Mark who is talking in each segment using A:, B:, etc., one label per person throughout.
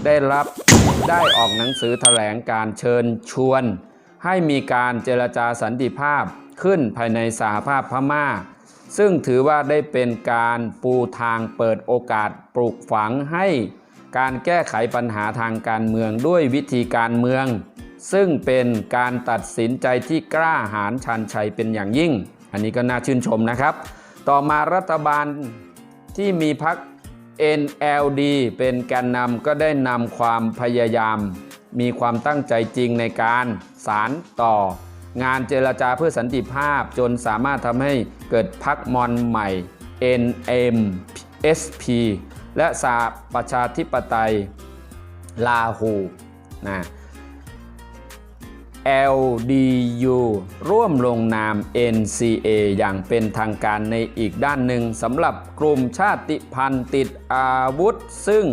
A: ได้ออกหนังสือแถลงการเชิญชวนให้มีการเจรจาสันติภาพขึ้นภายในสหภาพพม่าซึ่งถือว่าได้เป็นการปูทางเปิดโอกาสปลูกฝังให้การแก้ไขปัญหาทางการเมืองด้วยวิธีการเมืองซึ่งเป็นการตัดสินใจที่กล้าหาญชันชัยเป็นอย่างยิ่งอันนี้ก็น่าชื่นชมนะครับต่อมารัฐบาลที่มีพรรค NLD เป็นแกนนำก็ได้นำความพยายามมีความตั้งใจจริงในการสานต่องานเจรจาเพื่อสันติภาพจนสามารถทำให้เกิดพรรคมอนใหม่ NMSP และสหประชาธิปไตยลาหูLDU ร่วมลงนาม NCA อย่างเป็นทางการในอีกด้านหนึ่งสำหรับกลุ่มชาติพันธุ์ติดอาวุธซึ่ง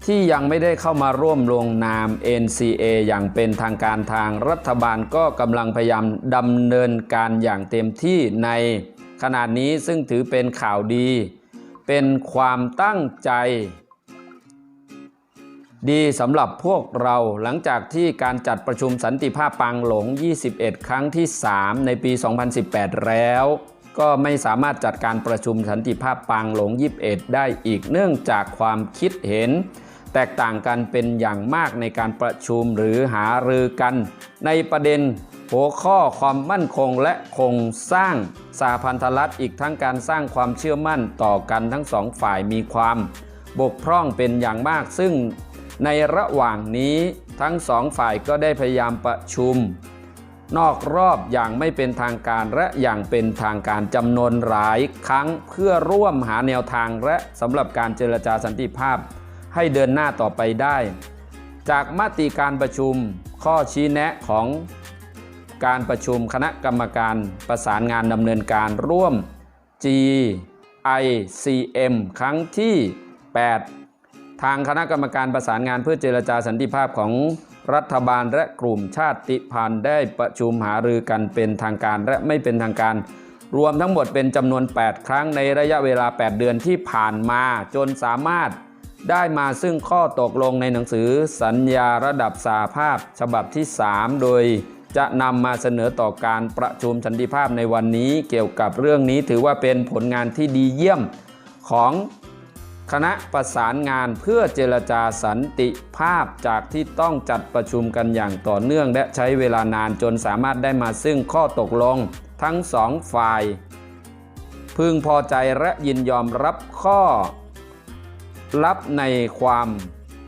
A: ที่ยังไม่ได้เข้ามาร่วมลงนาม NCA อย่างเป็นทางการทางรัฐบาลก็กำลังพยายามดำเนินการอย่างเต็มที่ในขณะนี้ซึ่งถือเป็นข่าวดีเป็นความตั้งใจดีสำหรับพวกเราหลังจากที่การจัดประชุมสันติภาพปางหลง21ครั้งที่3ในปี 2018 แล้วก็ไม่สามารถจัดการประชุมสันติภาพปางหลง21ได้อีกเนื่องจากความคิดเห็นแตกต่างกันเป็นอย่างมากในการประชุมหรือหารือกันในประเด็นหัวข้อความมั่นคงและโครงสร้างสหพันธรัฐอีกทั้งการสร้างความเชื่อมั่นต่อกันทั้งสองฝ่ายมีความบกพร่องเป็นอย่างมากซึ่งในระหว่างนี้ทั้งสองฝ่ายก็ได้พยายามประชุมนอกรอบอย่างไม่เป็นทางการและอย่างเป็นทางการจำนวนหลายครั้งเพื่อร่วมหาแนวทางและสำหรับการเจรจาสันติภาพให้เดินหน้าต่อไปได้จากมติการประชุมข้อชี้แนะของการประชุมคณะกรรมการประสานงานดำเนินการร่วม GICM ครั้งที่ 8 ทางคณะกรรมการประสานงานเพื่อเจรจาสันติภาพของรัฐบาลและกลุ่มชาติพันธุ์ได้ประชุมหารือกันเป็นทางการและไม่เป็นทางการรวมทั้งหมดเป็นจำนวน 8 ครั้งในระยะเวลา 8 เดือนที่ผ่านมาจนสามารถได้มาซึ่งข้อตกลงในหนังสือสัญญาระดับสหภาพฉบับที่ 3 โดยจะนำมาเสนอต่อการประชุมสันติภาพในวันนี้เกี่ยวกับเรื่องนี้ถือว่าเป็นผลงานที่ดีเยี่ยมของคณะประสานงานเพื่อเจรจาสันติภาพจากที่ต้องจัดประชุมกันอย่างต่อเนื่องและใช้เวลานานจนสามารถได้มาซึ่งข้อตกลงทั้งสองฝ่ายพึงพอใจและยินยอมรับข้อรับในความ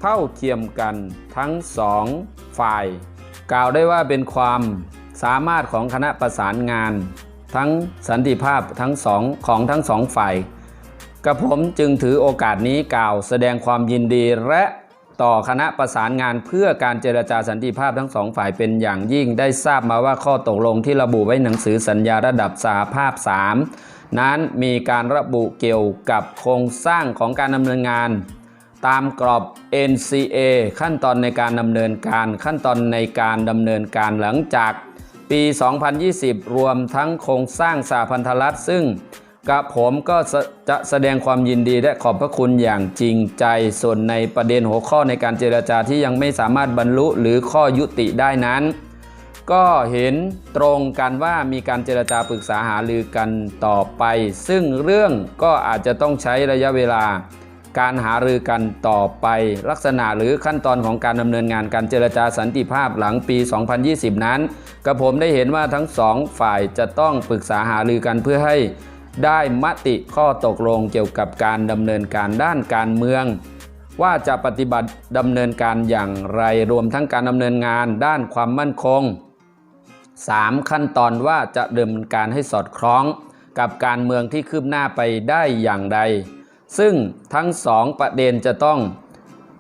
A: เท่าเทียมกันทั้งสองฝ่ายกล่าวได้ว่าเป็นความสามารถของคณะประสานงานทั้งสันติภาพทั้งสองฝ่ายกระผมจึงถือโอกาสนี้กล่าวแสดงความยินดีและต่อคณะประสานงานเพื่อการเจรจาสันติภาพทั้งสองฝ่ายเป็นอย่างยิ่งได้ทราบมาว่าข้อตกลงที่ระบุไว้หนังสือสัญญาระดับสหภาพ 3 นั้นมีการระบุเกี่ยวกับโครงสร้างของการดำเนินงานตามกรอบ NCA ขั้นตอนในการดำเนินการหลังจากปี 2020 รวมทั้งโครงสร้างสหพันธรัฐซึ่งกับผมก็จะแสดงความยินดีและขอบพระคุณอย่างจริงใจส่วนในประเด็นหัวข้อในการเจรจาที่ยังไม่สามารถบรรลุหรือข้อยุติได้นั้นก็เห็นตรงกันว่ามีการเจรจาปรึกษาหารือกันต่อไปซึ่งเรื่องก็อาจจะต้องใช้ระยะเวลาการหารือกันต่อไปลักษณะหรือขั้นตอนของการดำเนินงานการเจรจาสันติภาพหลังปี 2020 นั้นกับผมได้เห็นว่าทั้งสองฝ่ายจะต้องปรึกษาหารือกันเพื่อให้ได้มติข้อตกลงเกี่ยวกับการดำเนินการด้านการเมืองว่าจะปฏิบัติดำเนินการอย่างไรรวมทั้งการดำเนินงานด้านความมั่นคง 3 ขั้นตอนว่าจะดำเนินการให้สอดคล้องกับการเมืองที่คืบหน้าไปได้อย่างไรซึ่งทั้ง2ประเด็นจะต้อง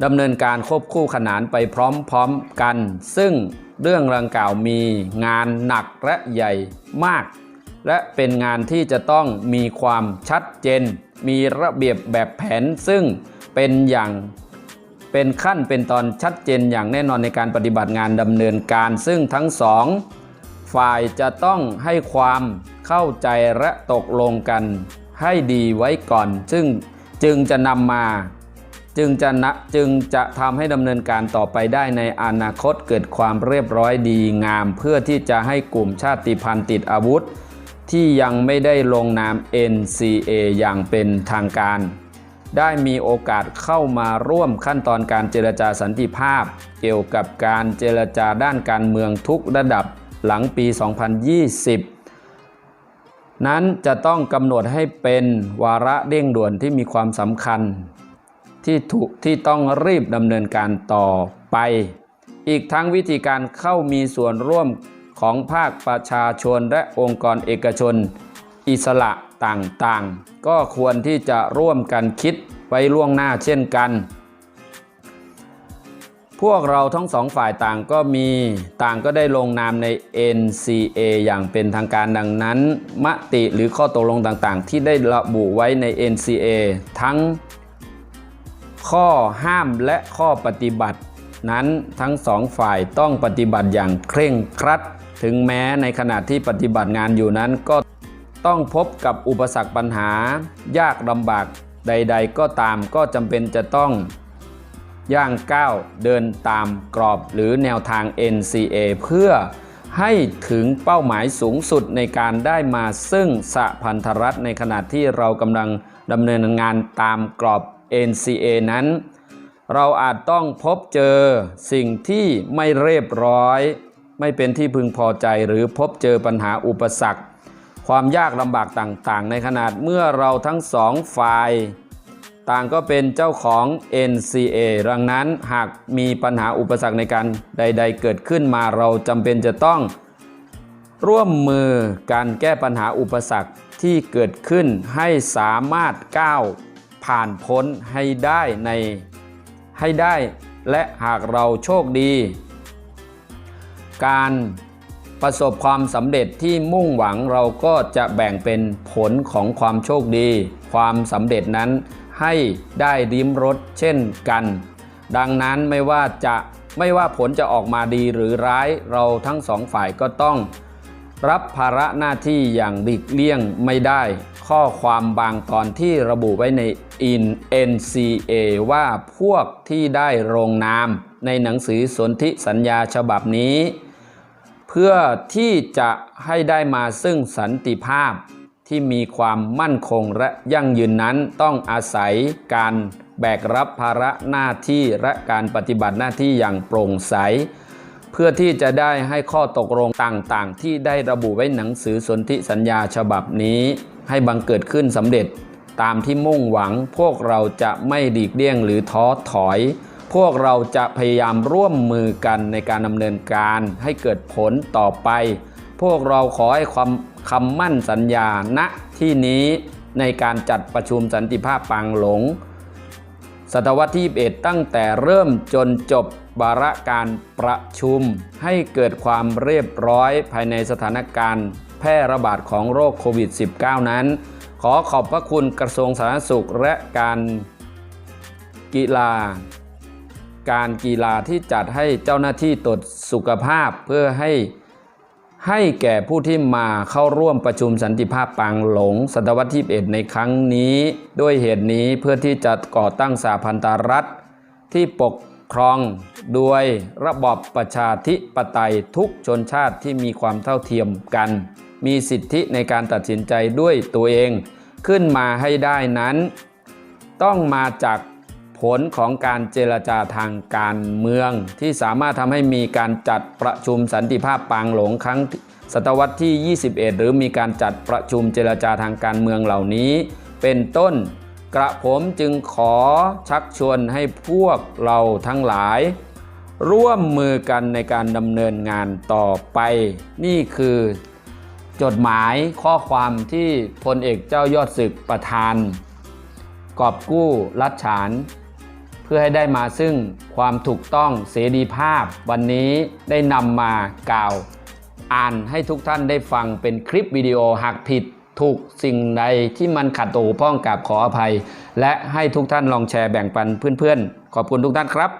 A: ดำเนินการควบคู่ขนานไปพร้อมๆกันซึ่งเรื่องดังกล่าวมีงานหนักและใหญ่มากและเป็นงานที่จะต้องมีความชัดเจนมีระเบียบแบบแผนซึ่งเป็นขั้นเป็นตอนชัดเจนอย่างแน่นอนในการปฏิบัติงานดำเนินการซึ่งทั้งสองฝ่ายจะต้องให้ความเข้าใจและตกลงกันให้ดีไว้ก่อนซึ่งจึงจะนำมา จึงจะทำให้ดำเนินการต่อไปได้ในอนาคตเกิดความเรียบร้อยดีงามเพื่อที่จะให้กลุ่มชาติพันธุ์ติดอาวุธที่ยังไม่ได้ลงนาม NCA อย่างเป็นทางการได้มีโอกาสเข้ามาร่วมขั้นตอนการเจรจาสันติภาพเกี่ยวกับการเจรจาด้านการเมืองทุกระดับหลังปี 2020 นั้นจะต้องกำหนดให้เป็นวาระเร่งด่วนที่มีความสำคัญที่ต้องรีบดำเนินการต่อไปอีกทั้งวิธีการเข้ามีส่วนร่วมของภาคประชาชนและองค์กรเอกชนอิสระต่างๆก็ควรที่จะร่วมกันคิดไว้ล่วงหน้าเช่นกันพวกเราทั้งสองฝ่ายต่างก็ได้ลงนามใน NCA อย่างเป็นทางการดังนั้นมติหรือข้อตกลงต่างๆที่ได้ระบุไว้ใน NCA ทั้งข้อห้ามและข้อปฏิบัตินั้นทั้งสองฝ่ายต้องปฏิบัติอย่างเคร่งครัดถึงแม้ในขณะที่ปฏิบัติงานอยู่นั้นก็ต้องพบกับอุปสรรคปัญหายากลำบากใดๆก็ตามก็จำเป็นจะต้องย่างก้าวเดินตามกรอบหรือแนวทาง NCA เพื่อให้ถึงเป้าหมายสูงสุดในการได้มาซึ่งสหพันธรัฐในขณะที่เรากำลังดำเนินงานตามกรอบ NCA นั้นเราอาจต้องพบเจอสิ่งที่ไม่เรียบร้อยไม่เป็นที่พึงพอใจหรือพบเจอปัญหาอุปสรรคความยากลำบากต่างๆในขณะเมื่อเราทั้งสองฝ่ายต่างก็เป็นเจ้าของ NCA ดังนั้นหากมีปัญหาอุปสรรคในการใดๆเกิดขึ้นมาเราจำเป็นจะต้องร่วมมือการแก้ปัญหาอุปสรรคที่เกิดขึ้นให้สามารถก้าวผ่านพ้นให้ได้และหากเราโชคดีการประสบความสำเร็จที่มุ่งหวังเราก็จะแบ่งเป็นผลของความโชคดีความสำเร็จนั้นให้ได้ลิ้มรสเช่นกันดังนั้นไม่ว่าผลจะออกมาดีหรือร้ายเราทั้งสองฝ่ายก็ต้องรับภาระหน้าที่อย่างหลีกเลี่ยงไม่ได้ข้อความบางตอนที่ระบุไว้ใน NCA ว่าพวกที่ได้ลงนามในหนังสือสนธิสัญญาฉบับนี้เพื่อที่จะให้ได้มาซึ่งสันติภาพที่มีความมั่นคงและยั่งยืนนั้นต้องอาศัยการแบกรับภาระหน้าที่และการปฏิบัติหน้าที่อย่างโปร่งใสเพื่อที่จะได้ให้ข้อตกลงต่างๆที่ได้ระบุไว้หนังสือสนธิสัญญาฉบับนี้ให้บังเกิดขึ้นสำเร็จตามที่มุ่งหวังพวกเราจะไม่หลีกเลี่ยงหรือท้อถอยพวกเราจะพยายามร่วมมือกันในการดำเนินการให้เกิดผลต่อไปพวกเราขอให้คำมั่นสัญญาณที่นี้ในการจัดประชุมสันติภาพปางหลงศตวรรษที่21ตั้งแต่เริ่มจนจบวาระการประชุมให้เกิดความเรียบร้อยภายในสถานการณ์แพร่ระบาดของโรคโควิด -19 นั้นขอขอบพระคุณกระทรวงสาธารณสุขและการกีฬาที่จัดให้เจ้าหน้าที่ตรวจสุขภาพเพื่อให้แก่ผู้ที่มาเข้าร่วมประชุมสันติภาพปางหลงศตวรรษที่21ในครั้งนี้ด้วยเหตุนี้เพื่อที่จะก่อตั้งสหพันธรัฐที่ปกครองโดยระบอบประชาธิปไตยทุกชนชาติที่มีความเท่าเทียมกันมีสิทธิในการตัดสินใจด้วยตัวเองขึ้นมาให้ได้นั้นต้องมาจากผลของการเจรจาทางการเมืองที่สามารถทำให้มีการจัดประชุมสันติภาพปางหลงครั้งศตวรรษที่21หรือมีการจัดประชุมเจรจาทางการเมืองเหล่านี้เป็นต้นกระผมจึงขอชักชวนให้พวกเราทั้งหลายร่วมมือกันในการดำเนินงานต่อไปนี่คือจดหมายข้อความที่พลเอกเจ้ายอดศึกประธานกอบกู้รัฐฉานเพื่อให้ได้มาซึ่งความถูกต้องเสรีภาพวันนี้ได้นำมากล่าวอ่านให้ทุกท่านได้ฟังเป็นคลิปวิดีโอหากผิดถูกสิ่งใดที่มันขัดต่อพ้องกับขออภัยและให้ทุกท่านลองแชร์แบ่งปันเพื่อนๆขอบคุณทุกท่านครับ